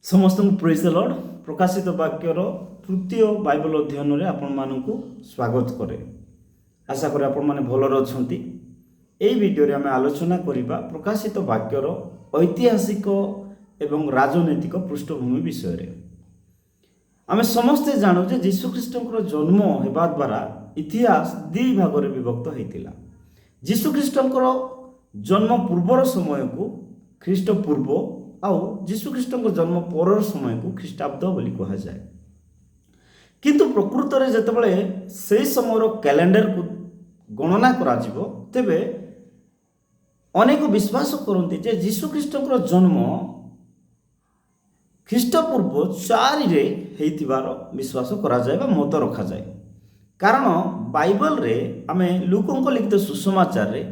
समस्त praise the Lord प्रकाशित वाक्यर तृतीय बाइबल अध्ययन में आपण मानकु स्वागत करे। आशा करें आपण माने भलर अछंती। एई वीडियो रे आमे आलोचना करिबा प्रकाशित वाक्यर ऐतिहासिक एवं राजनैतिक पृष्ठभूमि विषय रे। आमे समस्ते जानु जे यीशु ख्रीष्टଙ୍କର जन्म हेबा द्वारा इतिहास दि भाग रे विभक्त हेतिला। यीशु ख्रीष्टଙ୍କର जन्म पूर्वर समय को ख्रीष्ट पूर्व आउ यीशु ख्रीष्टଙ୍କ जन्म परर समय को ख्रीष्टाब्द बोली कहा जाए। किंतु प्रकृत रे जतबेले से समयर कैलेंडर को गणना करा जिवो तेबे अनेक विश्वास करते जे यीशु ख्रीष्टଙ୍କର जन्म ख्रीष्ट पूर्व 4 रे हेतिबार विश्वास करा जाए बा मत रखा जाए। कारण बाइबल रे आमे लूकों लिखित सुसमाचार रे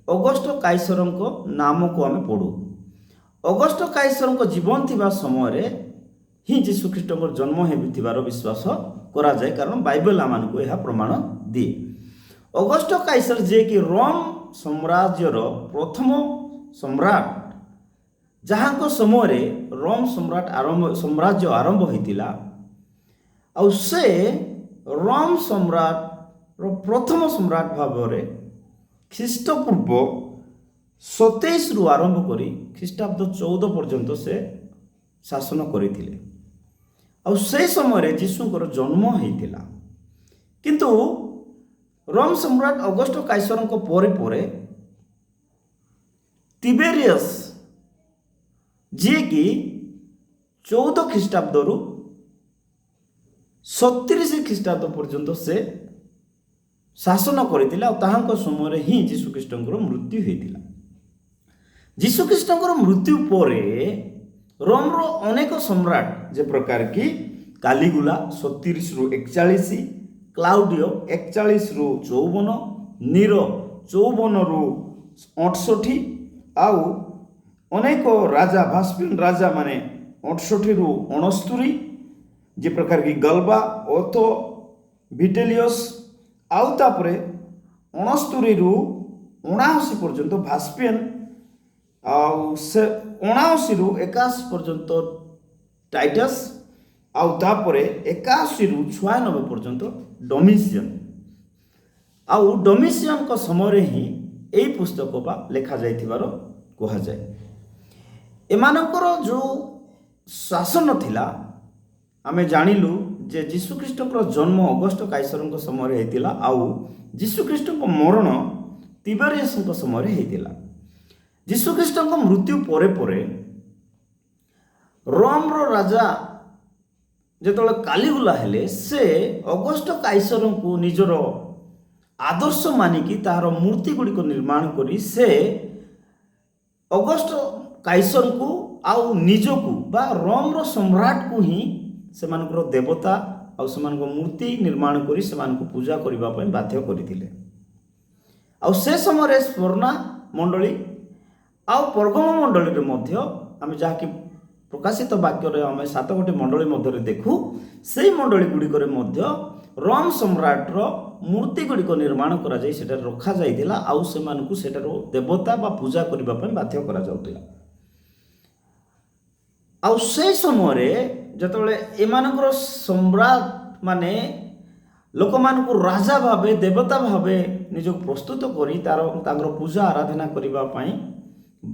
अगस्ट काइसरଙ୍କ नाम को आमे पढ़ू। अगस्ट काइसरଙ୍କ जीवन थिबा समय रे ही यीशु ख्रीष्टଙ୍କ जन्म हेबिथिबार विश्वास करा जाए। कारण बाइबल आमानकु एहा प्रमाण दिए। अगस्ट काइसर जे कि रोम साम्राज्यर प्रथम सम्राट जहां समय रे रोम साम्राज्य आरंभ होइतिला आ से रोम सम्राट रो प्रथम सम्राट भाव रे ख्रीष्ट पूर्व 27 रु आरंभ करी ख्रीष्टाब्द 14 पर्यंत से शासन करथिले। आ से समय रे यीशुଙ୍କର जन्म हेतिला। किंतु रोम सम्राट अगस्ट काइसरଙ୍କ परे परे तिबेरियस जे कि 14 ख्रीष्टाब्द रु 37 ख्रीष्टाब्द पर्यंत से शासन करथिला। ताहांक समय रे ही यीशु ख्रीष्टଙ୍କର मृत्यु हेतिला। यीशु ख्रीष्टଙ୍କର मृत्यु परे रोम रो अनेक सम्राट जे प्रकार की कालीगुला 37 रु 41, क्लाउडियो 41 रु 54, नीरो 54 रु 68 आउ अनेक राजा भास्पिन राजा माने 68 रु 69 जे प्रकार की गल्बा ओथो विटेलियस आउ तापरे 69 रु 79 पर्यंत भास्पियन आउ से 79 रु 81 पर्यंत टाइटस आउ तापरे 81 रु 96 पर्यंत डोमिशियन। आउ डोमिशियन को समय रे ही एई पुस्तक बा लेखा जाइथिबारो कहा जाए। एमानकर जो शासन थिला आमे जानिलु जे यीशु ख्रीष्टଙ୍କର जन्म अगस्ट काइसरଙ୍କ समय रे हेतिला आउ यीशु ख्रीष्टଙ୍କ मरण तिबेरियसଙ୍କ समय रे हेतिला। यीशु ख्रीष्टଙ୍କ मृत्यु परे परे रोम रो राजा जेतले कालीगुला हेले से अगस्ट काइसरଙ୍କୁ निजर आदर्श मानिकी तार मूर्ति गुड़िक निर्माण करी से अगस्ट काइसर को आउ निजकू बा रोम रो सम्राट को ही सेमानकर देवता आउ सेमानकर मूर्ति निर्माण करी सेमानकु पूजा करिबा पय बाध्य करिथिले। आउ से समय रे स्वर्णा मंडली आउ परगम मंडली रे मध्य आमे जाकी प्रकाशित वाक्य रे आमे 7 गोटी मंडली मध्य रे देखु सेई मंडली गुडी करे मध्य रोम सम्राट रो मूर्ति गुडी को निर्माण करा जाय सेटा रखा जायतिला आउ सेमानकु सेटारो देवता बा पूजा करिबा पय बाध्य करा जाउतिला। आउ से समय रे जतबेले एमानकर सम्राट माने लोक मानकु राजा भावे देवता भावे निज प्रस्तुत करी तांकर पूजा आराधना करिबा पय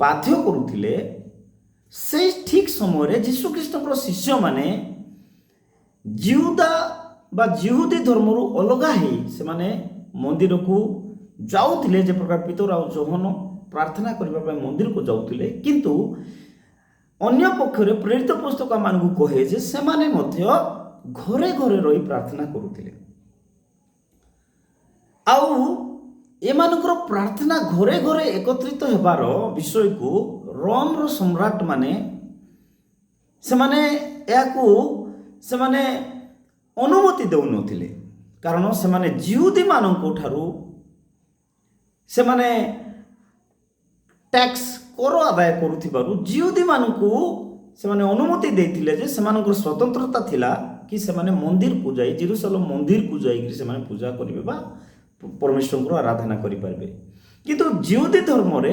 बाध्य करुथिले। से ठीक समय रे यीशु ख्रीष्टଙ୍କର शिष्य माने जिहुदा बा जिहुदी धर्म रु अलगा ही से माने मंदिर को जाउथिले जे प्रकार पितर आ जोहन प्रार्थना करिबा पय मंदिर को जाउथिले। किंतु अन्य पक्ष रे प्रेरित पुस्तक मानकु कहे जे से माने मध्य घरे घरे रही प्रार्थना करुथिले। आउ एमानकर प्रार्थना घरे घरे एकत्रित हेबार विषय को रोम रो सम्राट माने से माने याकू से माने अनुमति देउ नथिले। कारण से माने जिहुदी माननको ठारू से माने टैक्स कर आदाय करुथिबारु जिहुदी मानकु से माने अनुमति देथिले जे सेमानकर स्वतंत्रता थिला कि से माने मंदिर को जाई जेरूशलेम मंदिर को जाई कि से माने पूजा करिवे बा परमेश्वर को आराधना करि परबे। किंतु जिहुदी धर्म रे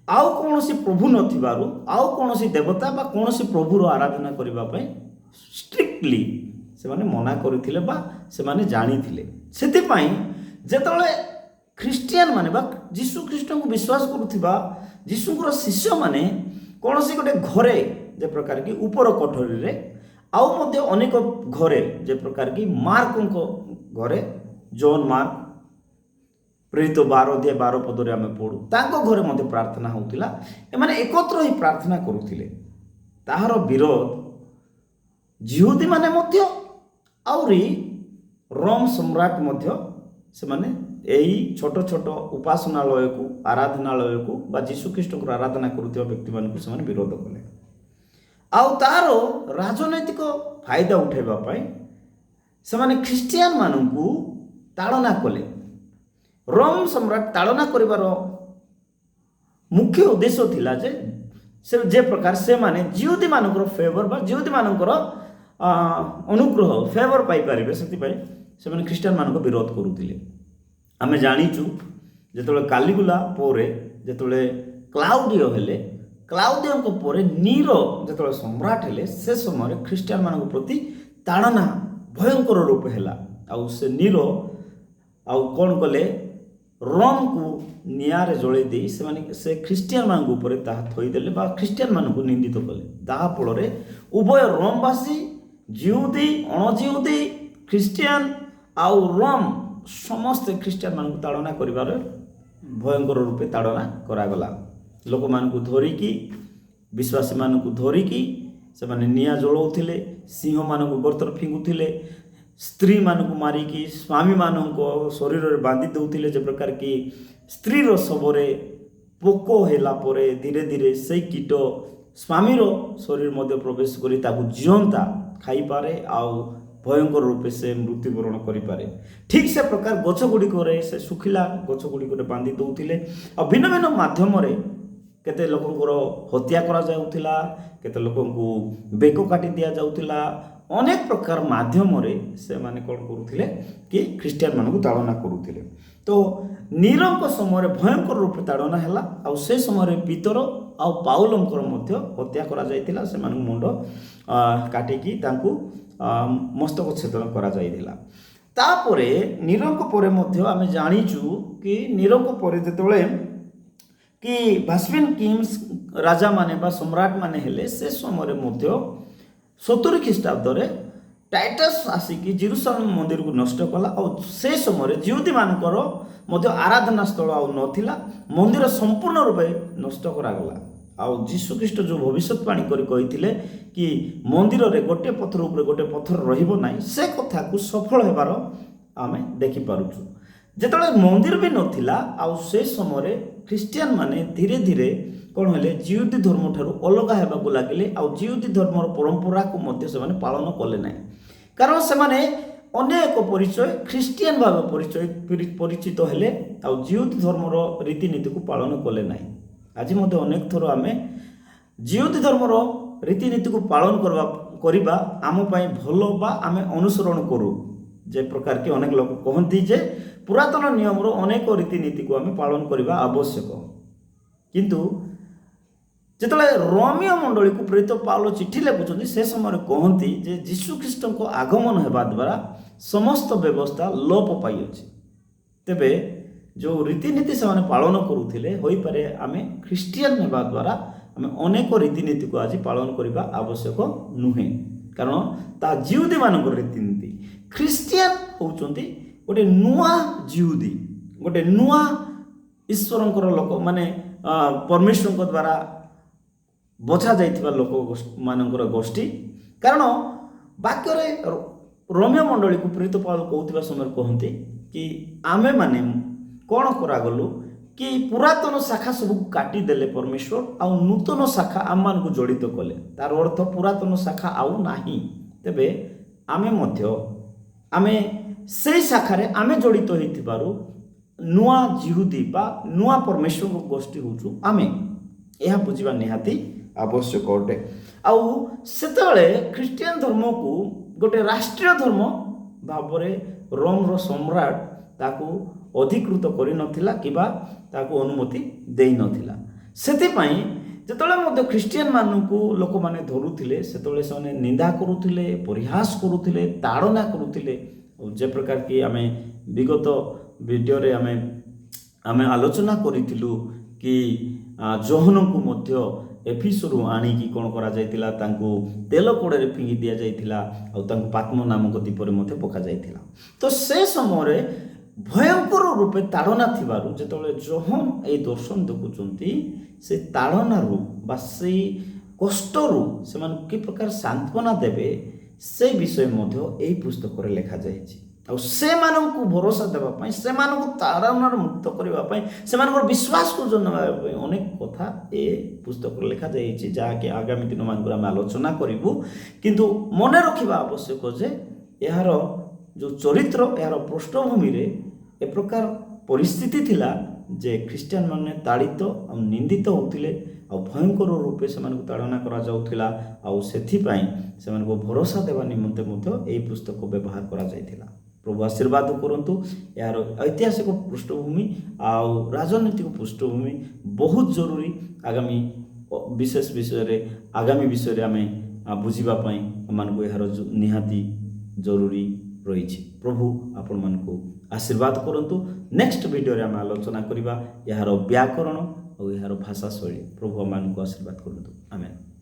ଆଉ କୌଣସି ପ୍ରଭୁ ନଥିବାରୁ ଆଉ କୌଣସି ଦେବତା ବା କୌଣସି ପ୍ରଭୁର ଆରାଧନା କରିବା ପାଇଁ ଷ୍ଟ୍ରିକ୍ଟଲି ସେମାନେ ମନା କରିଥିଲେ ବା ସେମାନେ ଜାଣିଥିଲେ। ସେଥିପାଇଁ ଯେତେବେଳେ ଖ୍ରୀଷ୍ଟିଆନ ମାନେ ବା ଯୀଶୁ ଖ୍ରୀଷ୍ଟଙ୍କୁ ବିଶ୍ୱାସ କରୁଥିବା ଯୀଶୁଙ୍କର ଶିଷ୍ୟମାନେ କୌଣସି ଗୋଟେ ଘରେ ଯେ ପ୍ରକାର କି ଉପର କୋଠରୀରେ ଆଉ ମଧ୍ୟ ଅନେକ ଘରେ ଯେ ପ୍ରକାର କି ମାର୍କଙ୍କ ଘରେ ଜନ୍ ମାର୍କ ପ୍ରେରିତ 12 ପଦରେ ଆମେ ପଢ଼ୁ ତାଙ୍କ ଘରେ ମଧ୍ୟ ପ୍ରାର୍ଥନା ହେଉଥିଲା। ଏମାନେ ଏକତ୍ର ହୋଇ ପ୍ରାର୍ଥନା କରୁଥିଲେ। ତାହାର ବିରୋଧ ଜିହୁଦୀମାନେ ମଧ୍ୟ ଆହୁରି ରୋମ ସମ୍ରାଟ ମଧ୍ୟ ସେମାନେ ଏହି ଛୋଟ ଛୋଟ ଉପାସନାଳୟକୁ ଆରାଧନାଳୟକୁ ବା ଯୀଶୁଖ୍ରୀଷ୍ଟଙ୍କର ଆରାଧନା କରୁଥିବା ବ୍ୟକ୍ତିମାନଙ୍କୁ ସେମାନେ ବିରୋଧ କଲେ। ଆଉ ତାର ରାଜନୈତିକ ଫାଇଦା ଉଠାଇବା ପାଇଁ ସେମାନେ ଖ୍ରୀଷ୍ଟିଆନ ମାନଙ୍କୁ ତାଡ଼ନା କଲେ। ରୋମ ସମ୍ରାଟ ତାଡ଼ନା କରିବାର ମୁଖ୍ୟ ଉଦ୍ଦେଶ୍ୟ ଥିଲା ଯେ ପ୍ରକାର ସେମାନେ ଜିହୁଦୀମାନଙ୍କର ଫେଭର ବା ଜିହୁଦୀମାନଙ୍କର ଅନୁଗ୍ରହ ଫେଭର ପାଇପାରିବେ, ସେଥିପାଇଁ ସେମାନେ ଖ୍ରୀଷ୍ଟିଆନମାନଙ୍କୁ ବିରୋଧ କରୁଥିଲେ। ଆମେ ଜାଣିଛୁ ଯେତେବେଳେ କାଲିଗୁଲା ପରେ ଯେତେବେଳେ କ୍ଲାଉଡ଼ିଓ ହେଲେ, କ୍ଲାଉଡ଼ିଓଙ୍କ ପରେ ନୀରୋ ଯେତେବେଳେ ସମ୍ରାଟ ହେଲେ, ସେ ସମୟରେ ଖ୍ରୀଷ୍ଟିଆନମାନଙ୍କ ପ୍ରତି ତାଡ଼ନା ଭୟଙ୍କର ରୂପ ହେଲା। ଆଉ ସେ ନୀରୋ ଆଉ କ'ଣ କଲେ, ରୋମକୁ ନିଆଁରେ ଜଳେଇ ଦେଇ ସେ ଖ୍ରୀଷ୍ଟିଆନମାନଙ୍କ ଉପରେ ତାହା ଥୋଇଦେଲେ ବା ଖ୍ରୀଷ୍ଟିଆନମାନଙ୍କୁ ନିନ୍ଦିତ କଲେ। ତାହା ଫଳରେ ଉଭୟ ରୋମବାସୀ, ଜିହୁଦୀ, ଅଣଜିହୁଦୀ, ଖ୍ରୀଷ୍ଟିଆନ ଆଉ ରୋମ ସମସ୍ତେ ଖ୍ରୀଷ୍ଟିଆନମାନଙ୍କୁ ତାଡ଼ନା କରିବାର ଭୟଙ୍କର ରୂପେ ତାଡ଼ନା କରାଗଲା। ଲୋକମାନଙ୍କୁ ଧରିକି, ବିଶ୍ୱାସୀମାନଙ୍କୁ ଧରିକି ସେମାନେ ନିଆଁ ଜଳାଉଥିଲେ, ସିଂହମାନଙ୍କୁ ଗର୍ତ୍ତରେ ଫିଙ୍ଗୁଥିଲେ, ସ୍ତ୍ରୀମାନଙ୍କୁ ମାରିକି ସ୍ୱାମୀମାନଙ୍କ ଶରୀରରେ ବାନ୍ଧି ଦେଉଥିଲେ। ଯେ ପ୍ରକାର କି ସ୍ତ୍ରୀର ଶବରେ ପୋକ ହେଲା ପରେ ଧୀରେ ଧୀରେ ସେଇ କୀଟ ସ୍ୱାମୀର ଶରୀର ମଧ୍ୟ ପ୍ରବେଶ କରି ତାକୁ ଜିଅନ୍ତା ଖାଇପାରେ ଆଉ ଭୟଙ୍କର ରୂପେ ସେ ମୃତ୍ୟୁବରଣ କରିପାରେ। ଠିକ୍ ସେ ପ୍ରକାର ଗଛ ଗୁଡ଼ିକରେ, ସେ ଶୁଖିଲା ଗଛ ଗୁଡ଼ିକରେ ବାନ୍ଧି ଦେଉଥିଲେ। ଆଉ ଭିନ୍ନ ଭିନ୍ନ ମାଧ୍ୟମରେ କେତେ ଲୋକଙ୍କର ହତ୍ୟା କରାଯାଉଥିଲା, କେତେ ଲୋକଙ୍କୁ ବେକ କାଟି ଦିଆଯାଉଥିଲା। ଅନେକ ପ୍ରକାର ମାଧ୍ୟମରେ ସେମାନେ କ'ଣ କରୁଥିଲେ କି ଖ୍ରୀଷ୍ଟିଆନମାନଙ୍କୁ ତାଡ଼ନା କରୁଥିଲେ। ତ ନୀରଙ୍କ ସମୟରେ ଭୟଙ୍କର ରୂପେ ତାଡ଼ନା ହେଲା। ଆଉ ସେ ସମୟରେ ପିତର ଆଉ ପାଉଲଙ୍କର ମଧ୍ୟ ହତ୍ୟା କରାଯାଇଥିଲା। ସେମାନଙ୍କୁ ମୁଣ୍ଡ କାଟିକି ତାଙ୍କୁ ମସ୍ତକ ଛେଦନ କରାଯାଇଥିଲା। ତାପରେ ନୀରଙ୍କ ପରେ ମଧ୍ୟ ଆମେ ଜାଣିଛୁ କି ନୀରଙ୍କ ପରେ ଯେତେବେଳେ କି ଭାସ୍ପିନ୍ କିମ୍ସ ରାଜାମାନେ ବା ସମ୍ରାଟମାନେ ହେଲେ, ସେ ସମୟରେ ମଧ୍ୟ 70 ଖ୍ରୀଷ୍ଟାବ୍ଦରେ ଟାଇଟସ୍ ଆସିକି ଜେରୁସାଲେମ ମନ୍ଦିରକୁ ନଷ୍ଟ କଲା। ଆଉ ସେ ସମୟରେ ଜିହୁଦୀମାନଙ୍କର ମଧ୍ୟ ଆରାଧନା ସ୍ଥଳ ଆଉ ନଥିଲା, ମନ୍ଦିର ସମ୍ପୂର୍ଣ୍ଣ ରୂପେ ନଷ୍ଟ କରାଗଲା। ଆଉ ଯୀଶୁଖ୍ରୀଷ୍ଟ ଯେଉଁ ଭବିଷ୍ୟତବାଣୀ କରି କହିଥିଲେ କି ମନ୍ଦିରରେ ଗୋଟିଏ ପଥର ଉପରେ ଗୋଟିଏ ପଥର ରହିବ ନାହିଁ, ସେ କଥାକୁ ସଫଳ ହେବାର ଆମେ ଦେଖିପାରୁଛୁ। ଯେତେବେଳେ ମନ୍ଦିର ବି ନଥିଲା, ଆଉ ସେ ସମୟରେ ଖ୍ରୀଷ୍ଟିଆନ ମାନେ ଧୀରେ ଧୀରେ କ'ଣ ହେଲେ, ଜିହୁଦୀ ଧର୍ମଠାରୁ ଅଲଗା ହେବାକୁ ଲାଗିଲେ। ଆଉ ଜିହୁଦୀ ଧର୍ମର ପରମ୍ପରାକୁ ମଧ୍ୟ ସେମାନେ ପାଳନ କଲେ ନାହିଁ, କାରଣ ସେମାନେ ଅନେକ ପରିଚୟ ଖ୍ରୀଷ୍ଟିଆନ ଭାବେ ପରିଚିତ ହେଲେ ଆଉ ଜିହୁଦୀ ଧର୍ମର ରୀତିନୀତିକୁ ପାଳନ କଲେ ନାହିଁ। ଆଜି ମଧ୍ୟ ଅନେକ ଥର ଆମେ ଜିହୁଦୀ ଧର୍ମର ରୀତିନୀତିକୁ ପାଳନ କରିବା ଆମ ପାଇଁ ଭଲ ବା ଆମେ ଅନୁସରଣ କରୁ। ଯେ ପ୍ରକାର କି ଅନେକ ଲୋକ କହନ୍ତି ଯେ ପୁରାତନ ନିୟମର ଅନେକ ରୀତିନୀତିକୁ ଆମେ ପାଳନ କରିବା ଆବଶ୍ୟକ। କିନ୍ତୁ ଯେତେବେଳେ ରୋମୀୟ ମଣ୍ଡଳୀକୁ ପ୍ରେରିତ ପାଉଲ ଚିଠି ଲେଖୁଛନ୍ତି, ସେ ସମୟରେ କହନ୍ତି ଯେ ଯୀଶୁଖ୍ରୀଷ୍ଟଙ୍କ ଆଗମନ ହେବା ଦ୍ୱାରା ସମସ୍ତ ବ୍ୟବସ୍ଥା ଲୋପ ପାଇଅଛି। ତେବେ ଯେଉଁ ରୀତିନୀତି ସେମାନେ ପାଳନ କରୁଥିଲେ, ହୋଇପାରେ ଆମେ ଖ୍ରୀଷ୍ଟିଆନ ହେବା ଦ୍ୱାରା ଆମେ ଅନେକ ରୀତିନୀତିକୁ ଆଜି ପାଳନ କରିବା ଆବଶ୍ୟକ ନୁହେଁ, କାରଣ ତାହା ଜିହୁଦୀମାନଙ୍କର ରୀତିନୀତି। ଖ୍ରୀଷ୍ଟିଆନ ହେଉଛନ୍ତି ଗୋଟେ ନୂଆ ଜିହୁଦୀ, ଗୋଟେ ନୂଆ ଈଶ୍ୱରଙ୍କର ଲୋକ, ମାନେ ପରମେଶ୍ୱରଙ୍କ ଦ୍ୱାରା ବଛା ଯାଇଥିବା ଲୋକମାନଙ୍କର ଗୋଷ୍ଠୀ। କାରଣ ବାକ୍ୟରେ ରୋମୀୟ ମଣ୍ଡଳୀକୁ ପ୍ରେରିତ ପାଉଲ କହୁଥିବା ସମୟରେ କହନ୍ତି କି ଆମେମାନେ କ'ଣ କରାଗଲୁ କି ପୁରାତନ ଶାଖା ସବୁକୁ କାଟିଦେଲେ ପରମେଶ୍ୱର, ଆଉ ନୂତନ ଶାଖା ଆମମାନଙ୍କୁ ଜଡ଼ିତ କଲେ। ତାର ଅର୍ଥ ପୁରାତନ ଶାଖା ଆଉ ନାହିଁ। ତେବେ ଆମେ ସେଇ ଶାଖାରେ ଆମେ ଜଡ଼ିତ ହୋଇଥିବାରୁ ନୂଆ ଜିହୁଦୀ ବା ନୂଆ ପରମେଶ୍ୱରଙ୍କ ଗୋଷ୍ଠୀ ହେଉଛୁ ଆମେ, ଏହା ବୁଝିବା ନିହାତି ଆବଶ୍ୟକ ଅଟେ। ଆଉ ସେତେବେଳେ ଖ୍ରୀଷ୍ଟିଆନ ଧର୍ମକୁ ଗୋଟେ ରାଷ୍ଟ୍ରୀୟ ଧର୍ମ ଭାବରେ ରୋମର ସମ୍ରାଟ ତାକୁ ଅଧିକୃତ କରିନଥିଲା କିମ୍ବା ତାକୁ ଅନୁମତି ଦେଇନଥିଲା। ସେଥିପାଇଁ ଯେତେବେଳେ ମଧ୍ୟ ଖ୍ରୀଷ୍ଟିଆନ ମାନଙ୍କୁ ଲୋକମାନେ ଧରୁଥିଲେ ସେତେବେଳେ ସେମାନେ ନିନ୍ଦା କରୁଥିଲେ, ପରିହାସ କରୁଥିଲେ, ତାଡ଼ନା କରୁଥିଲେ। ଯେ ପ୍ରକାର କି ଆମେ ବିଗତ ଭିଡ଼ିଓରେ ଆମେ ଆଲୋଚନା କରିଥିଲୁ କି ଯୋହନଙ୍କୁ ମଧ୍ୟ ଏଫିସରୁ ଆଣିକି କ'ଣ କରାଯାଇଥିଲା, ତାଙ୍କୁ ତେଲ କୋଡ଼ରେ ଫିଙ୍ଗି ଦିଆଯାଇଥିଲା ଆଉ ତାଙ୍କୁ ପାତ୍ମ ନାମକ ଦ୍ୱୀପରେ ମଧ୍ୟ ପକାଯାଇଥିଲା। ତ ସେ ସମୟରେ ଭୟଙ୍କର ରୂପେ ତାଡ଼ନା ଥିବାରୁ ଯେତେବେଳେ ଯୋହନ ଏଇ ଦର୍ଶନ ଦେଖୁଛନ୍ତି, ସେ ତାଡ଼ନାରୁ ବା ସେଇ କଷ୍ଟରୁ ସେମାନଙ୍କୁ କି ପ୍ରକାର ସାନ୍ତ୍ୱନା ଦେବେ ସେ ବିଷୟ ମଧ୍ୟ ଏହି ପୁସ୍ତକରେ ଲେଖାଯାଇଛି। ଆଉ ସେମାନଙ୍କୁ ଭରସା ଦେବା ପାଇଁ, ସେମାନଙ୍କୁ ତାଡ଼ନାରୁ ମୁକ୍ତ କରିବା ପାଇଁ, ସେମାନଙ୍କର ବିଶ୍ୱାସକୁ ଜନ୍ମାଇବା ପାଇଁ ଅନେକ କଥା ଏ ପୁସ୍ତକରେ ଲେଖାଯାଇଛି, ଯାହାକି ଆଗାମୀ ଦିନମାନଙ୍କରେ ଆମେ ଆଲୋଚନା କରିବୁ। କିନ୍ତୁ ମନେ ରଖିବା ଆବଶ୍ୟକ ଯେ ଏହାର ଯେଉଁ ଚରିତ୍ର, ଏହାର ପୃଷ୍ଠଭୂମିରେ ଏ ପ୍ରକାର ପରିସ୍ଥିତି ଥିଲା ଯେ ଖ୍ରୀଷ୍ଟିଆନ ମାନେ ତାଡ଼ିତ ଆଉ ନିନ୍ଦିତ ହେଉଥିଲେ ଆଉ ଭୟଙ୍କର ରୂପେ ସେମାନଙ୍କୁ ତାଡ଼ନା କରାଯାଉଥିଲା। ଆଉ ସେଥିପାଇଁ ସେମାନଙ୍କୁ ଭରସା ଦେବା ନିମନ୍ତେ ମଧ୍ୟ ଏହି ପୁସ୍ତକ ବ୍ୟବହାର କରାଯାଇଥିଲା। ପ୍ରଭୁ ଆଶୀର୍ବାଦ କରନ୍ତୁ। ଏହାର ଐତିହାସିକ ପୃଷ୍ଠଭୂମି ଆଉ ରାଜନୈତିକ ପୃଷ୍ଠଭୂମି ବହୁତ ଜରୁରୀ। ଆଗାମୀ ବିଷୟରେ ଆମେ ବୁଝିବା ପାଇଁ ଆମମାନଙ୍କୁ ଏହାର ନିହାତି ଜରୁରୀ ରହିଛି। ପ୍ରଭୁ ଆପଣମାନଙ୍କୁ ଆଶୀର୍ବାଦ କରନ୍ତୁ। ନେକ୍ସଟ ଭିଡ଼ିଓରେ ଆମେ ଆଲୋଚନା କରିବା ଏହାର ବ୍ୟାକରଣ ଆଉ ଏହାର ଭାଷା ଶୈଳୀ। ପ୍ରଭୁ ଆମମାନଙ୍କୁ ଆଶୀର୍ବାଦ କରନ୍ତୁ। ଆମେନ୍।